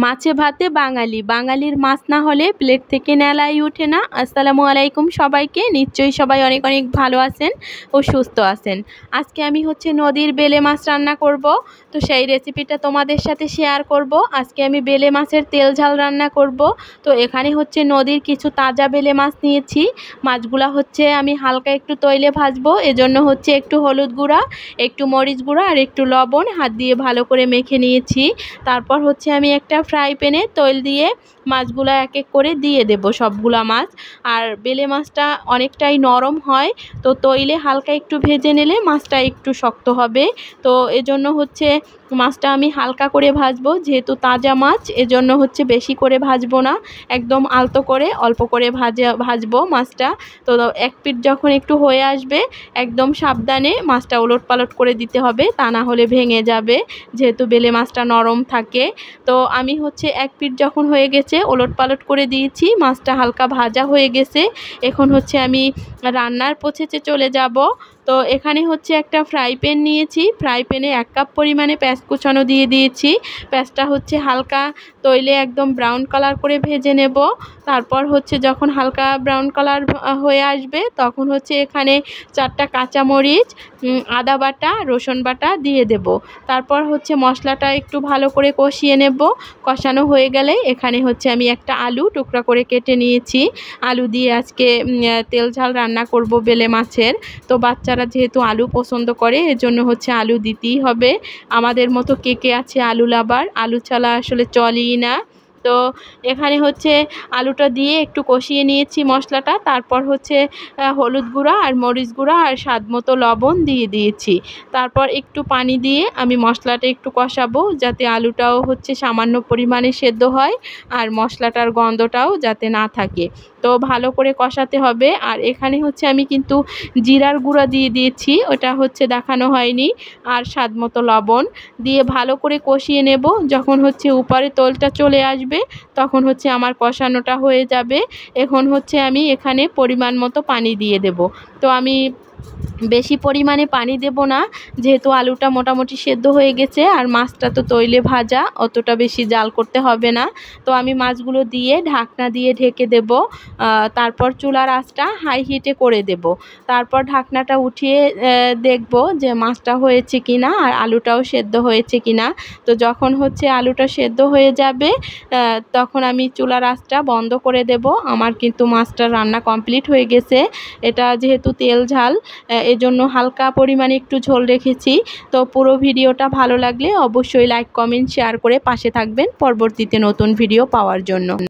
মাছে ভাতে বাঙালি, বাঙালির মাছ না হলে প্লেট থেকে নেলাই ওঠে না। আসসালামু আলাইকুম সবাইকে। নিশ্চয়ই সবাই অনেক অনেক ভালো আছেন ও সুস্থ আছেন। আজকে আমি নদীর বেলে মাছ রান্না করব, তো সেই রেসিপিটা তোমাদের সাথে শেয়ার করব। আজকে আমি বেলে মাছের তেল ঝাল রান্না করব। তো এখানে নদীর কিছু তাজা বেলে মাছ নিয়েছি। মাছগুলা আমি হালকা একটু তৈলে ভাজবো, এজন্য একটু হলুদ গুঁড়া, একটু মরিচ গুঁড়া আর একটু লবণ হাত দিয়ে ভালো করে মেখে নিয়েছি। তারপর আমি একটা ফ্রাই প্যানে তেল দিয়ে মাছগুলো এক এক করে দিয়ে দেব সবগুলা মাছ। আর বেলে মাছটা অনেকটাই নরম হয়, তো তৈলে হালকা একটু ভেজে নিলে মাছটা একটু শক্ত হবে। তো এজন্য মাছটা আমি হালকা করে ভাজবো, যেহেতু তাজা মাছ এজন্য বেশি করে ভাজবো না, একদম আলতো করে অল্প করে ভাজবো মাছটা। তো এক পিঠ যখন একটু হয়ে আসবে একদম সাবধানে মাছটা ওলট পালট করে দিতে হবে, তা না হলে ভেঙে যাবে, যেহেতু বেলে মাছটা নরম থাকে। তো আমি এক পিঠ যখন হয়ে গেছে ওলট পালট করে দিয়েছি, মাছটা হালকা ভাজা হয়ে গেছে। এখন আমি রান্নার প্রসেসে চলে যাব। তো এখানে একটা ফ্রাই প্যান নিয়েছি, ফ্রাই প্যানে 1 কাপ পরিমাণে পেঁয়াজ কুচানো দিয়ে দিয়েছি। পেঁয়াজটা হালকা তৈলে একদম ব্রাউন কালার করে ভেজে নেব। তারপর যখন হালকা ব্রাউন কালার হয়ে আসবে তখন এখানে 4টা কাঁচামরিচ, আদা বাটা, রসুন বাটা দিয়ে দেব। তারপর মশলাটা একটু ভালো করে কষিয়ে নেব। কষানো হয়ে গেলে এখানে আমি একটা আলু টুকরা করে কেটে নিয়েছি। আলু দিয়ে আজকে তেল ঝাল রান্না করব বেলে মাছের। তো বাচ্চারা যেহেতু আলু পছন্দ করে এজন্য আলু দিতেই হবে। আমাদের মতো কে কে আছে আলু লাভার, আলু ছাড়া আসলে চলেই না। তো এখানে আলুটা দিয়ে একটু কষিয়ে নিয়েছি মশলাটা। তারপর হলুদ গুঁড়া আর মরিচ গুঁড়া আর স্বাদ মতো লবণ দিয়ে দিয়েছি। তারপর একটু পানি দিয়ে আমি মশলাটা একটু কষাবো, যাতে আলুটাও সামান্য পরিমাণে সেদ্ধ হয় আর মশলাটার গন্ধটাও যাতে না থাকে। তো ভালো করে কষাতে হবে। আর এখানে আমি কিন্তু জিরার গুঁড়া দিয়ে দিয়েছি, ওটা দেখানো হয়নি। আর স্বাদ মতো লবণ দিয়ে ভালো করে কষিয়ে নেব। যখন উপরে তোলটা চলে আসবে তখন আমার কষানোটা হয়ে যাবে। এখন আমি এখানে পরিমাণ মতো পানি দিয়ে দেব। তো আমি বেশি পরিমাণে পানি দেব না, যেহেতু আলুটা মোটামুটি সেদ্ধ হয়ে গেছে আর মাছটা তো তৈলে ভাজা, অতটা বেশি জাল করতে হবে না। তো আমি মাছগুলো দিয়ে ঢাকনা দিয়ে ঢেকে দেব। তারপর চুলার আঁচটা হাই হিটে করে দেব। তারপর ঢাকনাটা উঠিয়ে দেখব যে মাছটা হয়েছে কিনা আর আলুটাও সেদ্ধ হয়েছে কিনা। তো যখন আলুটা সেদ্ধ হয়ে যাবে তখন আমি চুলার আঁচটা বন্ধ করে দেব। আমার কিন্তু মাছটা রান্না কমপ্লিট হয়ে গেছে। এটা যেহেতু তেল ঝাল এজন্য হালকা পরিমাণে একটু ঝোল রেখেছি। তো পুরো ভিডিওটা ভালো লাগলে অবশ্যই লাইক, কমেন্ট, শেয়ার করে পাশে থাকবেন পরবর্তীতে নতুন ভিডিও পাওয়ার জন্য।